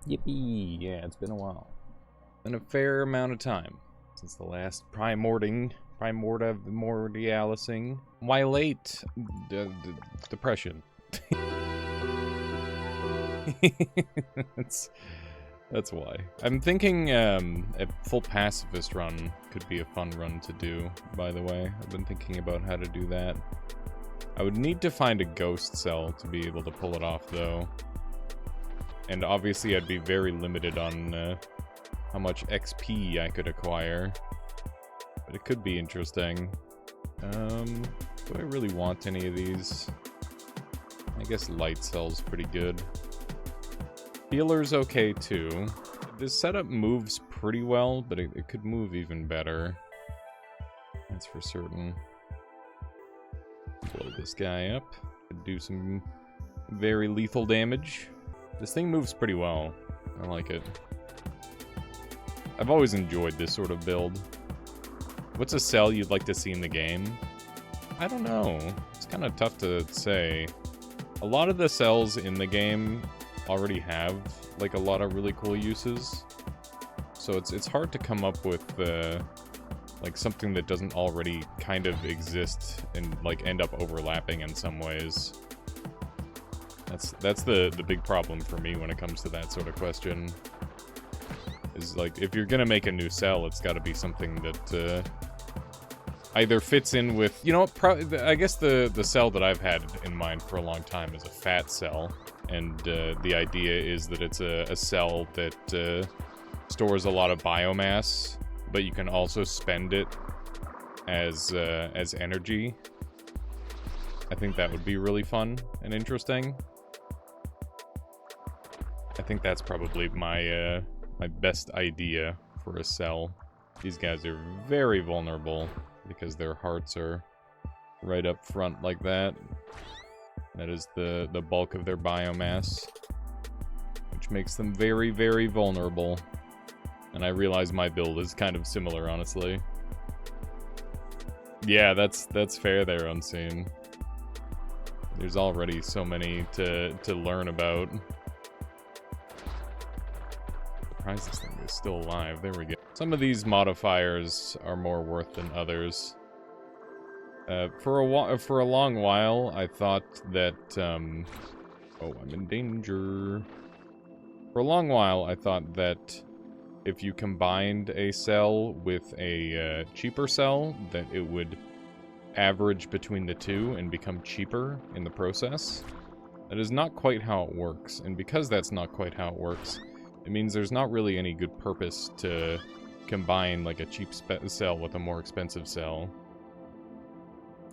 Yippee! Yeah, it's been a while. Been a fair amount of time since the last primordialising. Why late? Depression. That's why. I'm thinking a full pacifist run could be a fun run to do, by the way. I've been thinking about how to do that. I would need to find a ghost cell to be able to pull it off, though. And obviously I'd be very limited on how much XP I could acquire. But it could be interesting. Do I really want any of these? I guess light cell's pretty good. Healer's okay too. This setup moves pretty well, but it could move even better. That's for certain. Blow this guy up. Do some very lethal damage. This thing moves pretty well. I like it. I've always enjoyed this sort of build. What's a cell you'd like to see in the game? I don't know. It's kind of tough to say. A lot of the cells in the game already have like a lot of really cool uses. So it's hard to come up with like something that doesn't already kind of exist and like end up overlapping in some ways. That's the big problem for me when it comes to that sort of question. Is like, if you're gonna make a new cell, it's gotta be something that either fits in with, you know, I guess the cell that I've had in mind for a long time is a fat cell. And the idea is that it's a cell that stores a lot of biomass, but you can also spend it as energy. I think that would be really fun and interesting. I think that's probably my my best idea for a cell. These guys are very vulnerable because their hearts are right up front like that. That is the bulk of their biomass, which makes them very, very vulnerable. And I realize my build is kind of similar, honestly. Yeah, that's fair there, Unseen. There's already so many to learn about. Surprised this thing is still alive. There we go. Some of these modifiers are more worth than others. For a long while, I thought that, oh, I'm in danger. For a long while, I thought that if you combined a cell with a cheaper cell, that it would average between the two and become cheaper in the process. That is not quite how it works, and because that's not quite how it works, it means there's not really any good purpose to combine like a cheap cell with a more expensive cell.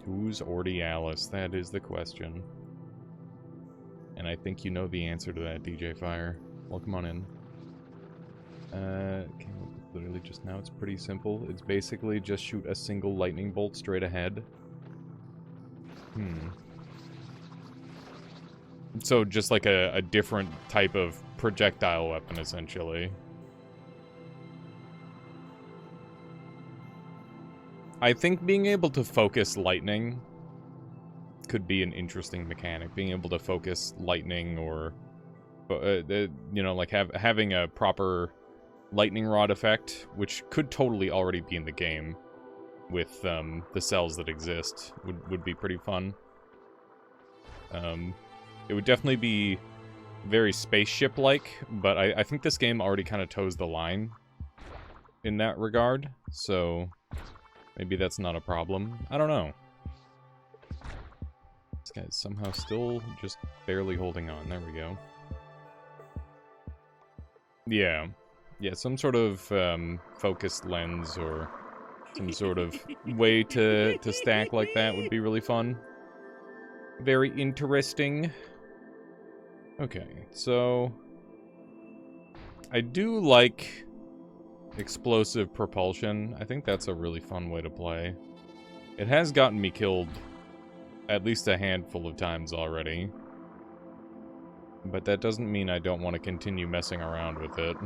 Who's Ordialis? That is the question. And I think you know the answer to that, DJ Fire. Well, come on in. Came up with literally just now. It's pretty simple. It's basically just shoot a single lightning bolt straight ahead. So just like a different type of projectile weapon, essentially. I think being able to focus lightning could be an interesting mechanic. Being able to focus lightning, or you know, like having a proper lightning rod effect, which could totally already be in the game with the cells that exist, would be pretty fun. It would definitely be very spaceship-like, but I think this game already kind of toes the line in that regard, so maybe that's not a problem. I don't know. This guy's somehow still just barely holding on. There we go. Yeah. Yeah, some sort of focused lens or some sort of way to stack like that would be really fun. Very interesting. Okay, so I do like explosive propulsion. I think that's a really fun way to play. It has gotten me killed at least a handful of times already. But that doesn't mean I don't want to continue messing around with it.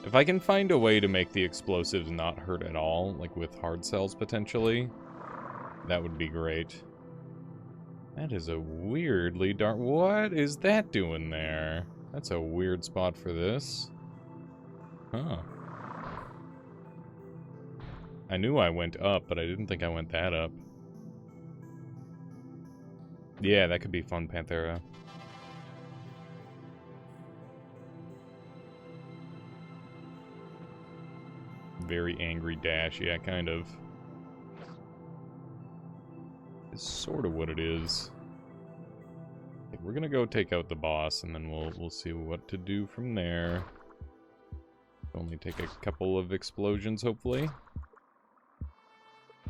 If I can find a way to make the explosives not hurt at all, like with hard cells potentially, that would be great. That is a weirdly dark... What is that doing there? That's a weird spot for this. Huh. I knew I went up, but I didn't think I went that up. Yeah, that could be fun, Panthera. Very angry dash, yeah, kind of. It's sort of what it is. Okay, we're gonna go take out the boss, and then we'll see what to do from there. Only take a couple of explosions, hopefully.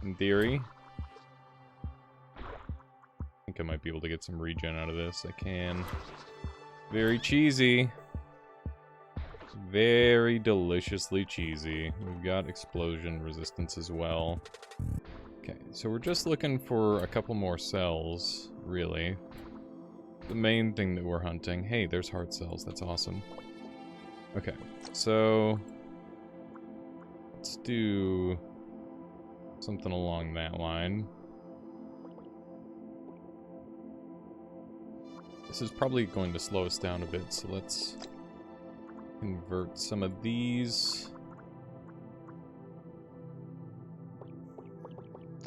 In theory. I think I might be able to get some regen out of this. I can. Very cheesy. Very deliciously cheesy. We've got explosion resistance as well. Okay, so we're just looking for a couple more cells, really. The main thing that we're hunting. Hey, there's heart cells. That's awesome. Okay, so let's do something along that line. This is probably going to slow us down a bit, so let's convert some of these.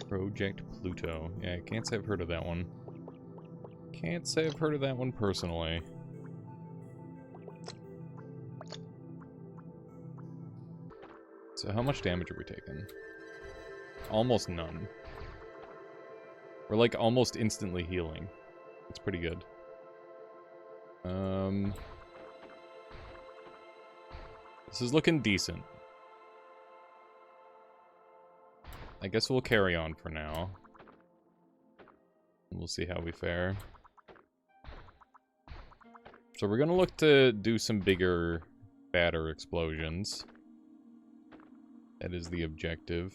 Project Pluto. Yeah, I can't say I've heard of that one. Can't say I've heard of that one personally. So how much damage are we taking? Almost none. We're like almost instantly healing. It's pretty good. This is looking decent. I guess we'll carry on for now. We'll see how we fare. So we're gonna look to do some bigger, badder explosions. That is the objective.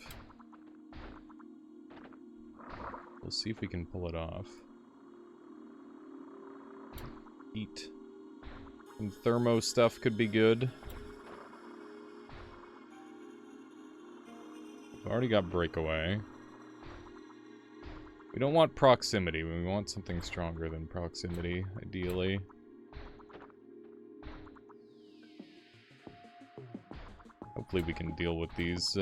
We'll see if we can pull it off. Eat. Some thermo stuff could be good. We've already got breakaway. We don't want proximity. We want something stronger than proximity, ideally. Hopefully we can deal with these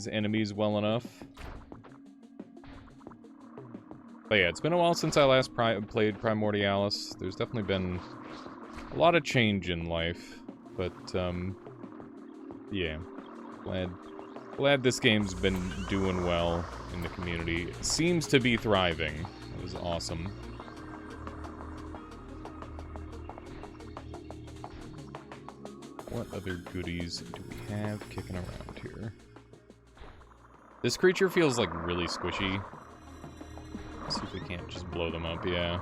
enemies well enough. But yeah, it's been a while since I last played Primordialis. There's definitely been a lot of change in life, but yeah, glad this game's been doing well in the community. It seems to be thriving. It was awesome. What other goodies do we have kicking around here? This creature feels like really squishy. Let's see if we can't just blow them up, yeah.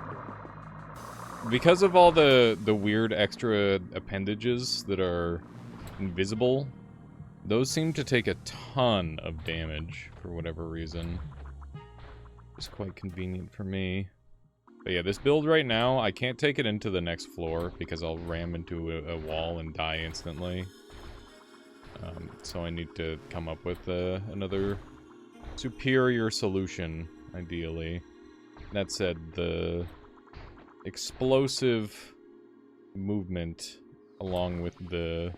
Because of all the weird extra appendages that are invisible, those seem to take a ton of damage for whatever reason. It's quite convenient for me. But yeah, this build right now, I can't take it into the next floor because I'll ram into a wall and die instantly. So I need to come up with another superior solution, ideally. That said, the explosive movement along with the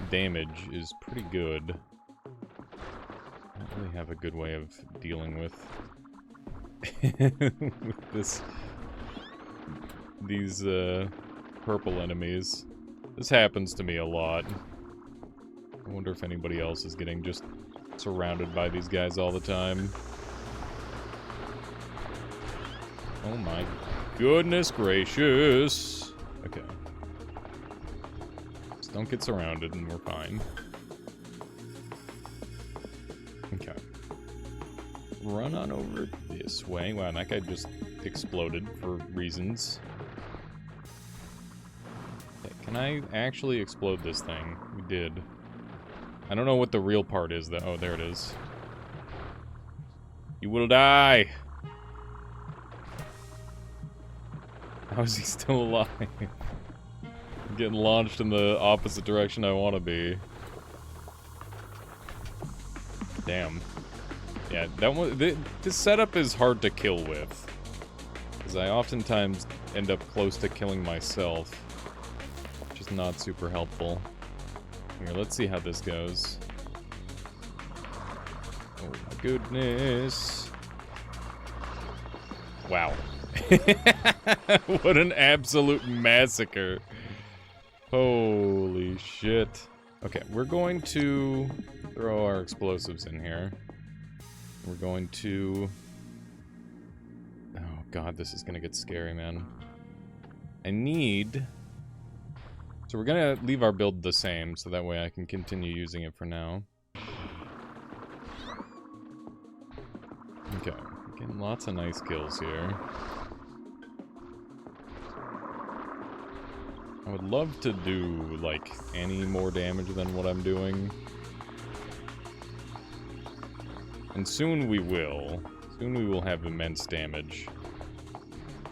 damage is pretty good. I don't really have a good way of dealing with these purple enemies. This happens to me a lot. I wonder if anybody else is getting just surrounded by these guys all the time. Oh my goodness gracious. Okay. Just don't get surrounded and we're fine. Okay. Run on over this way. Wow, that guy just exploded for reasons. Okay, can I actually explode this thing? We did. I don't know what the real part is, though. Oh, there it is. You will die! How is he still alive? I'm getting launched in the opposite direction I want to be. Damn. Yeah, that one. This setup is hard to kill with, because I oftentimes end up close to killing myself, which is not super helpful. Here, let's see how this goes. Oh my goodness! Wow. What an absolute massacre. Holy shit. Okay, we're going to throw our explosives in here. We're going to... Oh god, this is gonna get scary, man. I need... So we're gonna leave our build the same, so that way I can continue using it for now. Okay, getting lots of nice kills here. I would love to do, like, any more damage than what I'm doing. And soon we will. Soon we will have immense damage.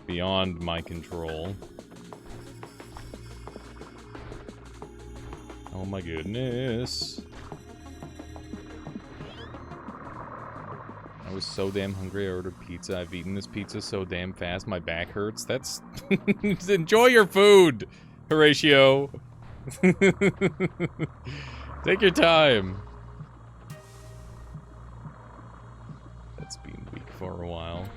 Beyond my control. Oh my goodness. I was so damn hungry, I ordered pizza. I've eaten this pizza so damn fast, my back hurts. That's... Enjoy your food, Horatio. Take your time. That's been weak for a while.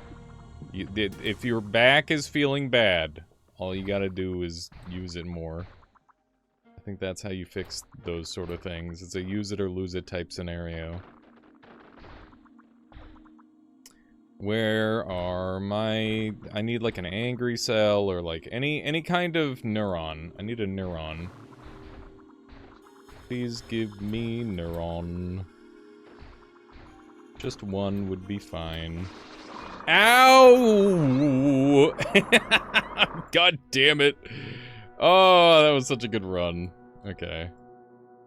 If your back is feeling bad, all you gotta do is use it more. I think that's how you fix those sort of things. It's a use it or lose it type scenario. Where are my... I need like an angry cell or like any kind of neuron. I need a neuron. Please give me neuron. Just one would be fine. Ow! God damn it. Oh, that was such a good run. Okay.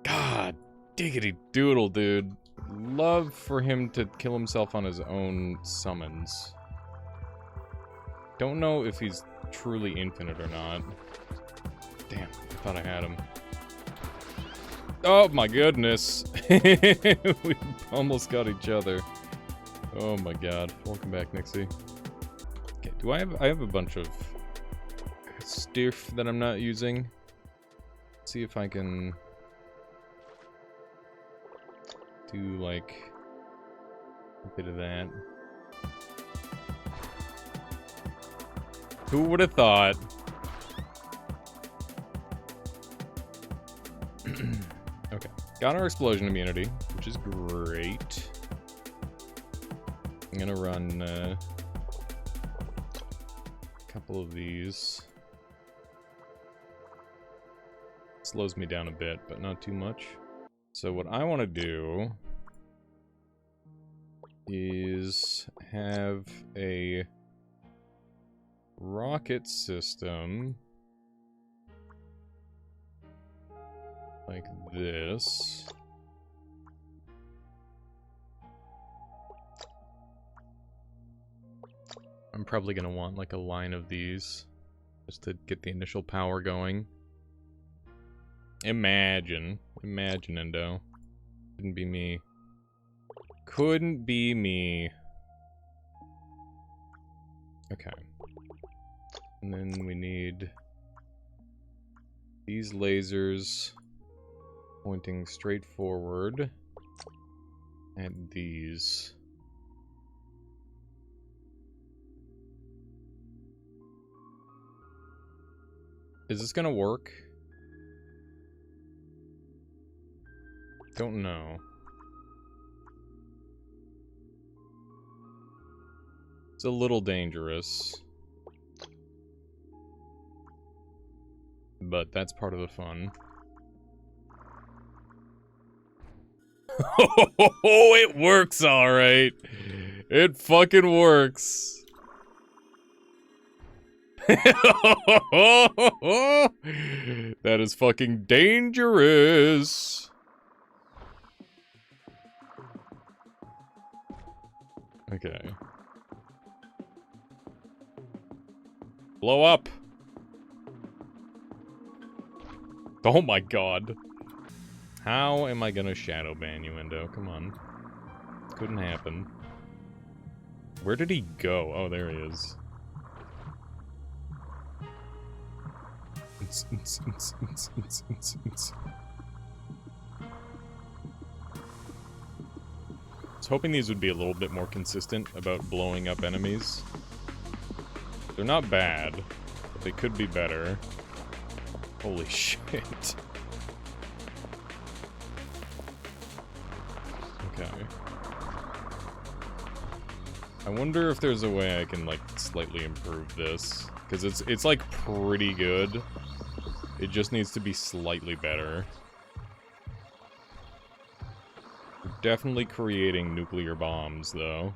God diggity doodle, dude. Love for him to kill himself on his own summons. Don't know if he's truly infinite or not. Damn, I thought I had him. Oh my goodness. We almost got each other. Oh my god. Welcome back, Nixie. Okay, do I have a bunch of stuff that I'm not using? Let's see if I can do like a bit of that. Who would have thought? Okay, got our explosion immunity, which is great. I'm gonna run a couple of these. Slows me down a bit, but not too much. So what I want to do is have a rocket system like this. I'm probably going to want like a line of these just to get the initial power going. Imagine, Endo. Couldn't be me. Couldn't be me. Okay. And then we need these lasers pointing straight forward at these. Is this gonna work? Don't know. It's a little dangerous. But that's part of the fun. Oh, it works alright. It fucking works. That is fucking dangerous. Okay. Blow up. Oh my god. How am I gonna shadow ban you, Endo? Come on. Couldn't happen. Where did he go? Oh, there he is. I was hoping these would be a little bit more consistent about blowing up enemies. They're not bad, but they could be better. Holy shit. Okay. I wonder if there's a way I can, like, slightly improve this. Because it's like, pretty good. It just needs to be slightly better. We're definitely creating nuclear bombs, though.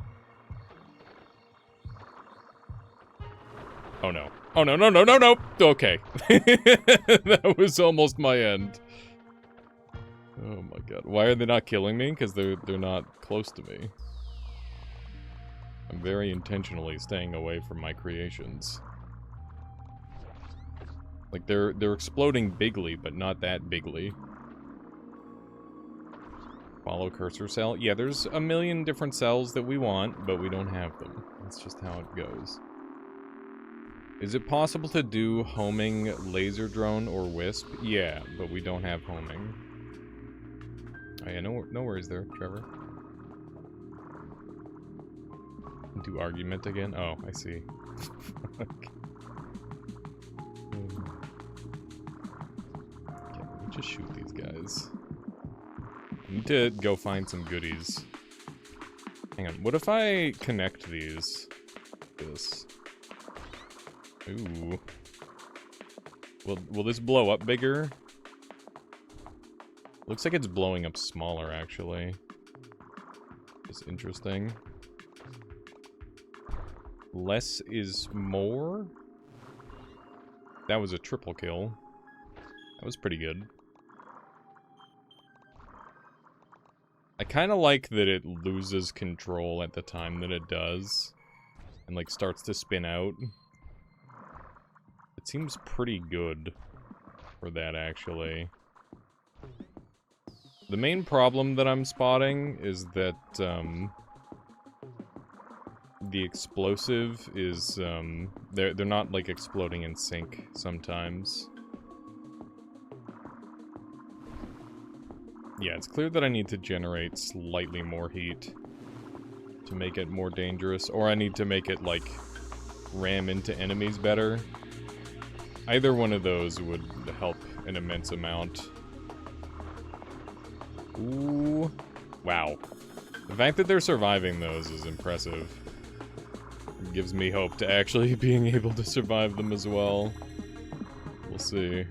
Oh no. Oh no, no, no, no, no! Okay. That was almost my end. Oh my god. Why are they not killing me? Because they're not close to me. I'm very intentionally staying away from my creations. Like, they're exploding bigly, but not that bigly. Follow cursor cell. Yeah, there's a million different cells that we want, but we don't have them. That's just how it goes. Is it possible to do homing laser drone or wisp? Yeah, but we don't have homing. Oh yeah, no worries there, Trevor. Do argument again? Oh, I see. Okay. Okay, let me just shoot these guys. I need to go find some goodies. Hang on, what if I connect these? This. Ooh. Will this blow up bigger? Looks like it's blowing up smaller, actually. It's interesting. Less is more? That was a triple kill. That was pretty good. I kind of like that it loses control at the time that it does. And, like, starts to spin out. It seems pretty good for that, actually. The main problem that I'm spotting is that, the explosive is, they're not, like, exploding in sync sometimes. Yeah, it's clear that I need to generate slightly more heat to make it more dangerous, or I need to make it, like, ram into enemies better. Either one of those would help an immense amount. Ooh. Wow. The fact that they're surviving those is impressive. It gives me hope to actually being able to survive them as well. We'll see.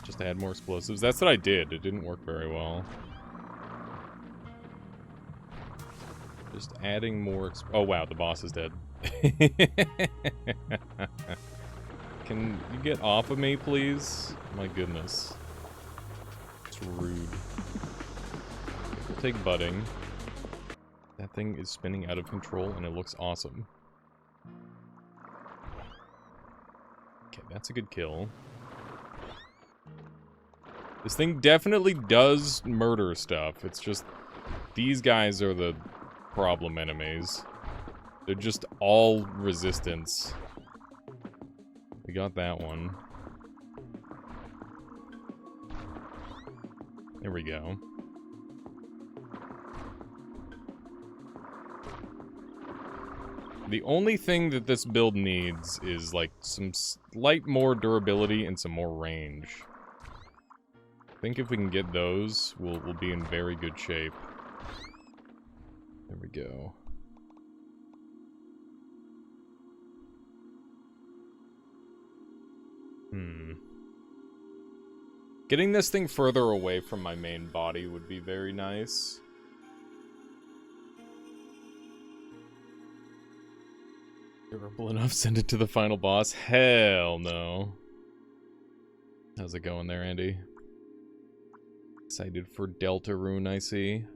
Just add more explosives. That's what I did. It didn't work very well. Just adding more oh wow, the boss is dead. Can you get off of me, please? My goodness. It's rude. We'll take budding. That thing is spinning out of control and it looks awesome. Okay, that's a good kill. This thing definitely does murder stuff. It's just these guys are the problem enemies. They're just all resistance. We got that one. There we go. The only thing that this build needs is, like, some slight more durability and some more range. I think if we can get those, we'll be in very good shape. There we go. Getting this thing further away from my main body would be very nice. Durable enough, send it to the final boss? Hell no. How's it going there, Andy? Excited for Deltarune, I see.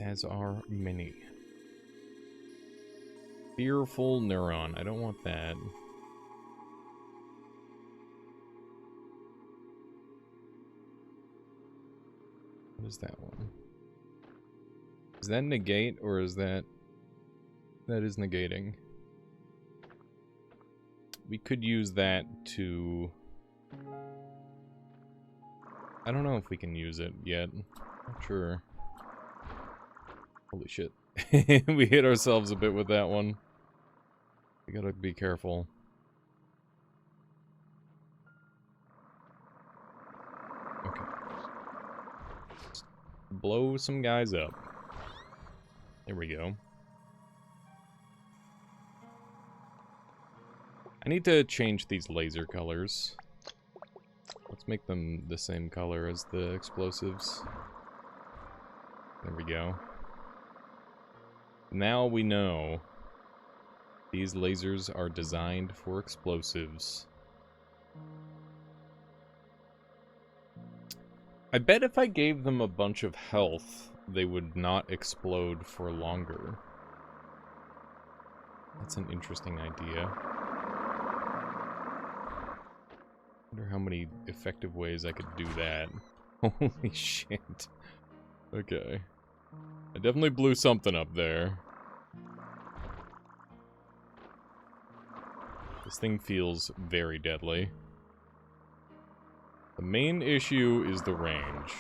As are many. Fearful Neuron. I don't want that. What is that one? Is that negate, or is that... That is negating. We could use that to... I don't know if we can use it yet. Not sure. Holy shit. We hit ourselves a bit with that one. We gotta be careful. Okay. Just blow some guys up. There we go. I need to change these laser colors. Let's make them the same color as the explosives. There we go. Now we know these lasers are designed for explosives. I bet if I gave them a bunch of health, they would not explode for longer. That's an interesting idea. Wonder how many effective ways I could do that. Holy shit. Okay. I definitely blew something up there. This thing feels very deadly. The main issue is the range,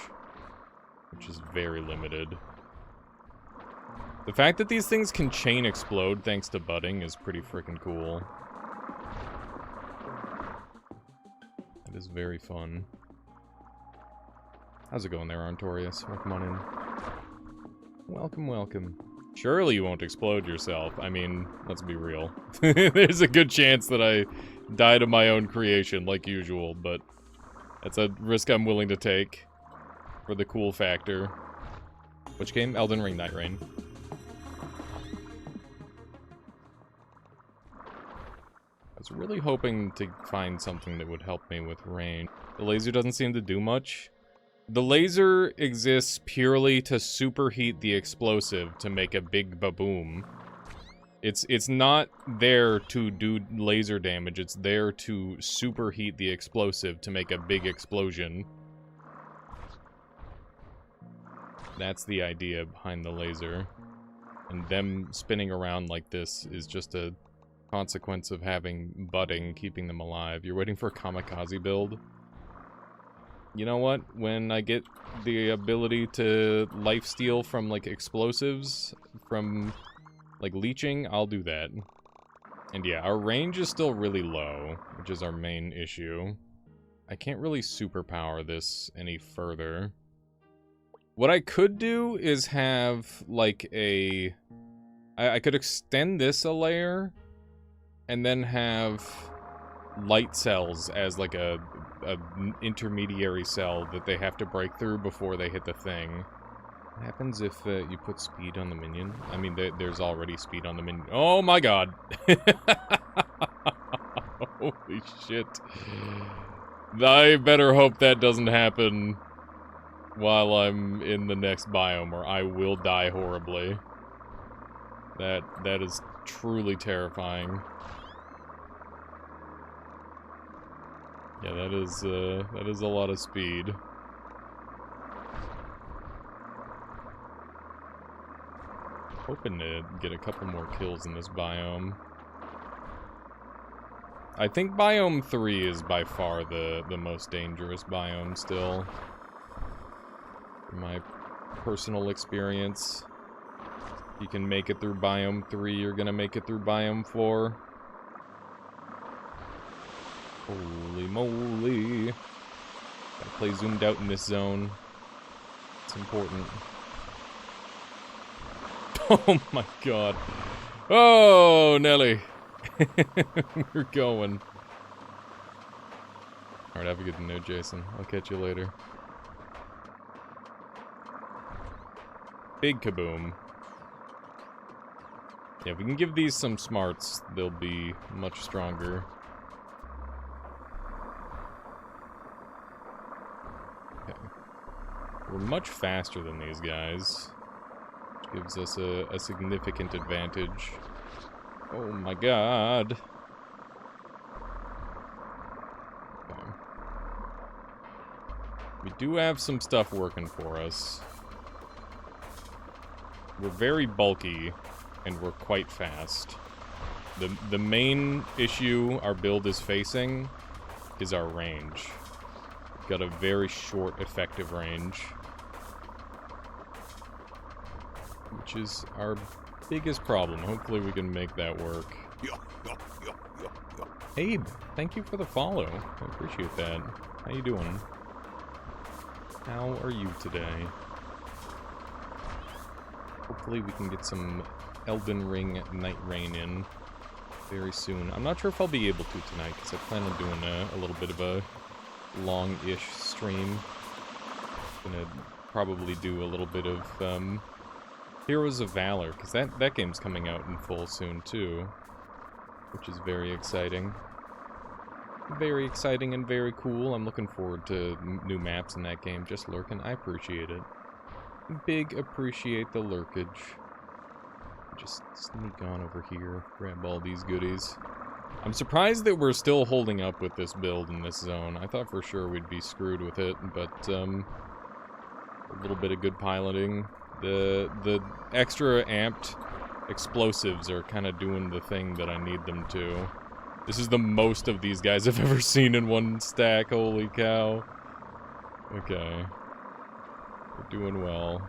which is very limited. The fact that these things can chain explode thanks to budding is pretty freaking cool. That is very fun. How's it going there, Artorius? Welcome on in. Welcome, welcome. Surely you won't explode yourself. I mean, let's be real. There's a good chance that I die to my own creation, like usual, but that's a risk I'm willing to take for the cool factor. Which game? Elden Ring Night Rain. I was really hoping to find something that would help me with range. The laser doesn't seem to do much. The laser exists purely to superheat the explosive to make a big ba-boom. It's not there to do laser damage, it's there to superheat the explosive to make a big explosion. That's the idea behind the laser. And them spinning around like this is just a consequence of having budding, keeping them alive. You're waiting for a kamikaze build? You know what? When I get the ability to lifesteal from, like, explosives, from, like, leeching, I'll do that. And yeah, our range is still really low, which is our main issue. I can't really superpower this any further. What I could do is have, like, a... I could extend this a layer, and then have light cells as, like, a intermediary cell that they have to break through before they hit the thing. What happens if you put speed on the minion? I mean, there's already speed on the minion. Oh my god! Holy shit. I better hope that doesn't happen while I'm in the next biome, or I will die horribly. That is truly terrifying. Yeah, that is a lot of speed. Hoping to get a couple more kills in this biome. I think biome 3 is by far the most dangerous biome still. From my personal experience. If you can make it through biome 3, you're gonna make it through biome 4. Holy moly. Gotta play zoomed out in this zone. It's important. Oh my god. Oh, Nelly. We're going. Alright, have a good night, Jason. I'll catch you later. Big kaboom. Yeah, if we can give these some smarts, they'll be much stronger. Okay. We're much faster than these guys. Which gives us a significant advantage. Oh my god. Okay. We do have some stuff working for us. We're very bulky, and we're quite fast. The main issue our build is facing is our range. We've got a very short effective range, which is our biggest problem. Hopefully we can make that work. Abe, thank you for the follow. I appreciate that. How you doing? How are you today? Hopefully we can get some Elden Ring Night Rain in very soon. I'm not sure if I'll be able to tonight, because I plan on doing a little bit of a long-ish stream. Gonna probably do a little bit of Heroes of Valor, because that game's coming out in full soon too, which is very exciting. Very exciting and very cool. I'm looking forward to new maps in that game. Just lurking, I appreciate it. Big appreciate the lurkage. Just sneak on over here, grab all these goodies. I'm surprised that we're still holding up with this build in this zone. I thought for sure we'd be screwed with it, but a little bit of good piloting. The extra amped explosives are kind of doing the thing that I need them to. This is the most of these guys I've ever seen in one stack, holy cow. Okay. We're doing well.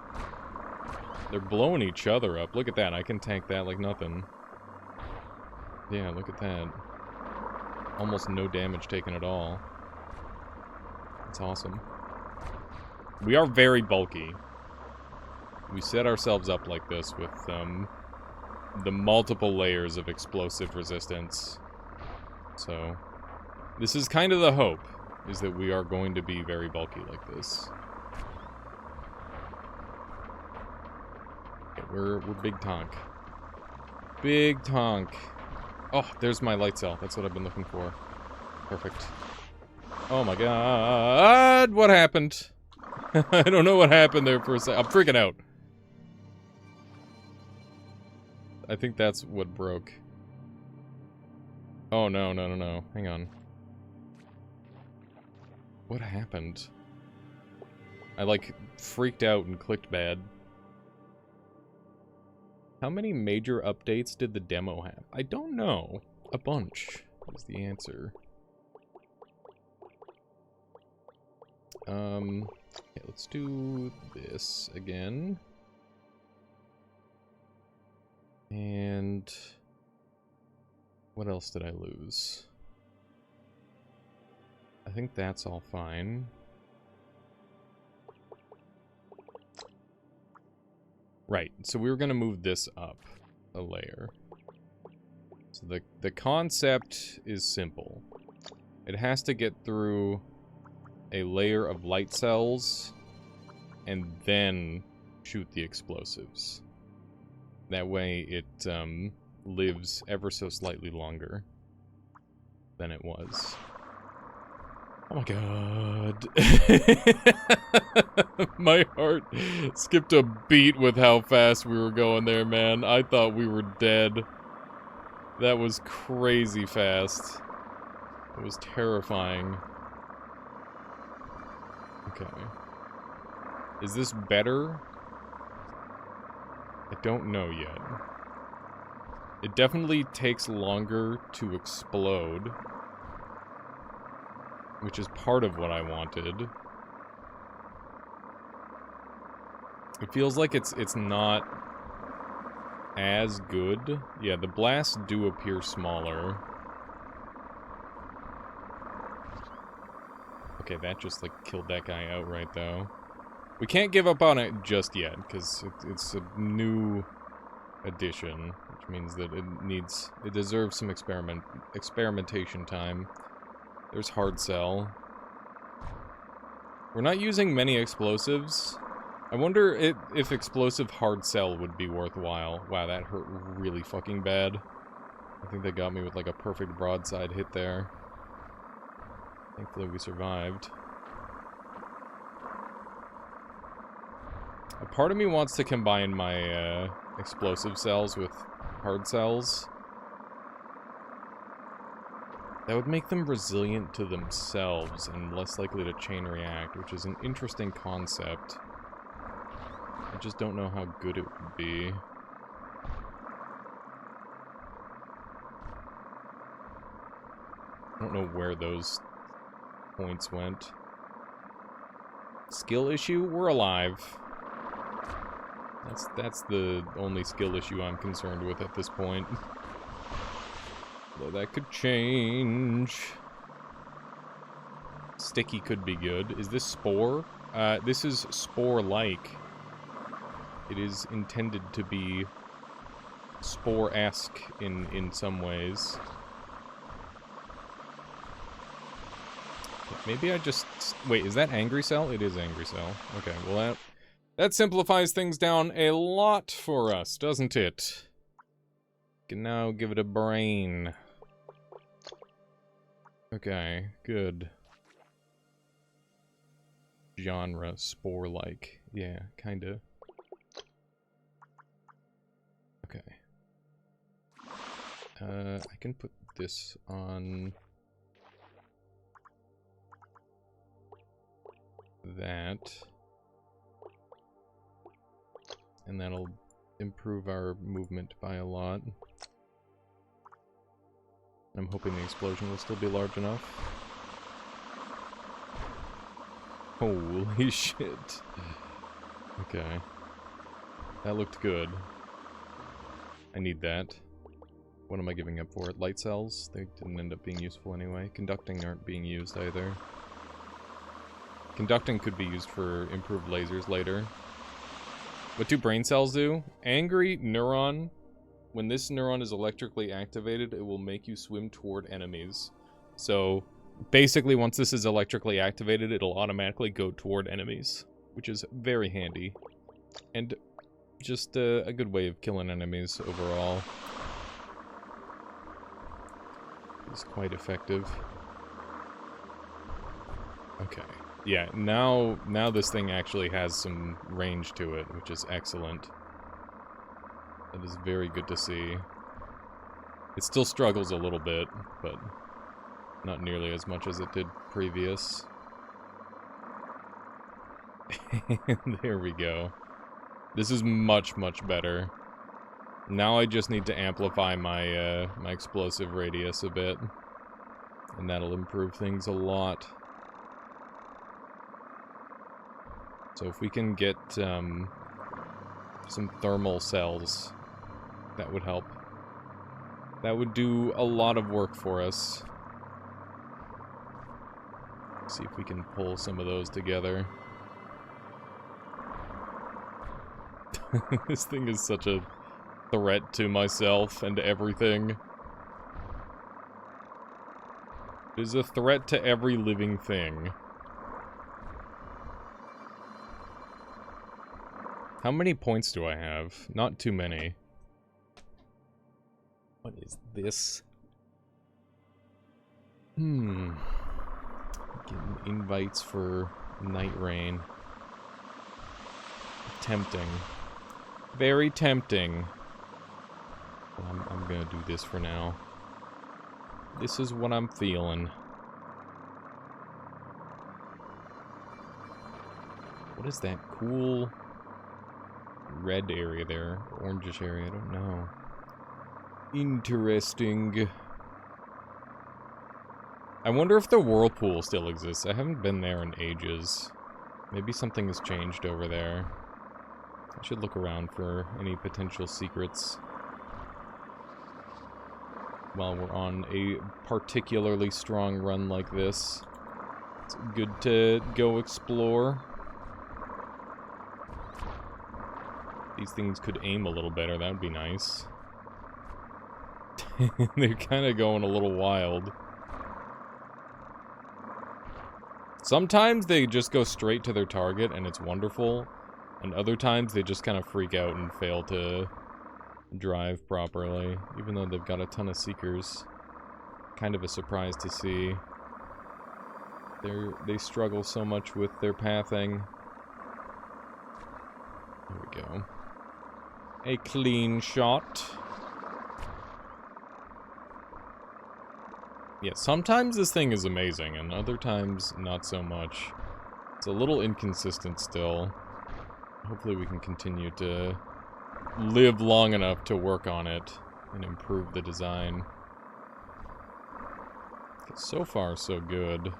They're blowing each other up. Look at that, I can tank that like nothing. Yeah, look at that. Almost no damage taken at all. That's awesome. We are very bulky. We set ourselves up like this with the multiple layers of explosive resistance. So, this is kind of the hope, is that we are going to be very bulky like this. Okay, we're big tonk. Big tonk. Oh, there's my light cell. That's what I've been looking for. Perfect. Oh my god, what happened? I don't know what happened there for a sec. I'm freaking out. I think that's what broke. Oh, no, no, no, no. Hang on. What happened? I, like, freaked out and clicked bad. How many major updates did the demo have? I don't know. A bunch is the answer. Okay, let's do this again. And what else did I lose? I think that's all fine. Right, so we were gonna move this up a layer. So the concept is simple. It has to get through a layer of light cells and then shoot the explosives. That way it lives ever so slightly longer than it was. Oh my god. My heart skipped a beat with how fast we were going there, man. I thought we were dead. That was crazy fast. It was terrifying. Okay. Is this better? I don't know yet. It definitely takes longer to explode, which is part of what I wanted. It feels like it's not as good. Yeah, the blasts do appear smaller. Okay, that just, like, killed that guy outright, though. We can't give up on it just yet, because it's a new addition, which means that it deserves some experimentation time. There's hard cell. We're not using many explosives. I wonder if explosive hard cell would be worthwhile. Wow, that hurt really fucking bad. I think they got me with like a perfect broadside hit there. Thankfully we survived. A part of me wants to combine my explosive cells with hard cells. That would make them resilient to themselves and less likely to chain react, which is an interesting concept. I just don't know how good it would be. I don't know where those points went. Skill issue? We're alive. That's the only skill issue I'm concerned with at this point. Though that could change. Sticky could be good. Is this spore? This is spore-like. It is intended to be spore-esque in some ways. Maybe I just... Wait, is that Angry Cell? It is Angry Cell. Okay, well that simplifies things down a lot for us, doesn't it? Can now give it a brain. Okay, good. Genre, spore-like. Yeah, kinda. Okay. I can put this on... that. And that'll improve our movement by a lot. I'm hoping the explosion will still be large enough. Holy shit. Okay. That looked good. I need that. What am I giving up for it? Light cells? They didn't end up being useful anyway. Conducting aren't being used either. Conducting could be used for improved lasers later. What do brain cells do? Angry neuron. When this neuron is electrically activated, it will make you swim toward enemies. So, basically, once this is electrically activated, it'll automatically go toward enemies, which is very handy. And just a good way of killing enemies overall. It's quite effective. Okay. Yeah, now this thing actually has some range to it, which is excellent. That is very good to see. It still struggles a little bit, but not nearly as much as it did previous. There we go. This is much, much better. Now I just need to amplify my my explosive radius a bit, and that'll improve things a lot. So if we can get some thermal cells, that would help. That would do a lot of work for us. See if we can pull some of those together. This thing is such a threat to myself and everything. It is a threat to every living thing. How many points do I have? Not too many. What is this? Getting invites for night rain. Tempting. Very tempting. But I'm gonna do this for now. This is what I'm feeling. What is that cool red area there? Orangish area, I don't know. Interesting. I wonder if the whirlpool still exists. I haven't been there in ages. Maybe something has changed over there. I should look around for any potential secrets while we're on a particularly strong run like this. It's good to go explore. These things could aim a little better, that would be nice. They're kind of going a little wild. Sometimes they just go straight to their target and it's wonderful. And other times they just kind of freak out and fail to drive properly. Even though they've got a ton of seekers. Kind of a surprise to see. They struggle so much with their pathing. There we go. A clean shot. Yeah, sometimes this thing is amazing, and other times not so much. It's a little inconsistent still. Hopefully we can continue to live long enough to work on it and improve the design. So far, so good.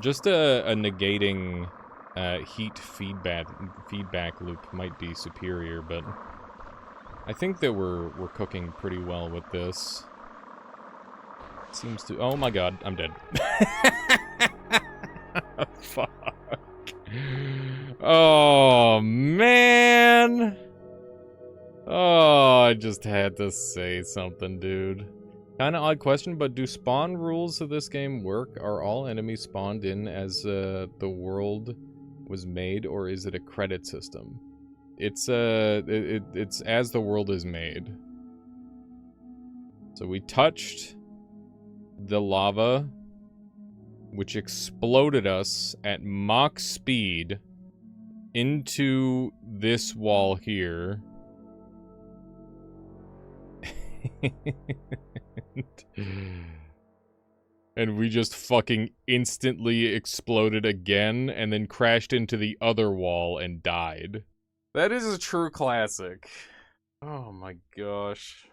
Just a negating heat feedback loop might be superior, but I think that we're cooking pretty well with this. It seems to. Oh my god, I'm dead. Fuck. Oh man. Oh, I just had to say something, dude. Kinda odd question, but do spawn rules of this game work? Are all enemies spawned in as the world was made, or is it a credit system? It's it's as the world is made. So we touched the lava, which exploded us at Mach speed into this wall here. And we just fucking instantly exploded again and then crashed into the other wall and died. That is a true classic. Oh my gosh.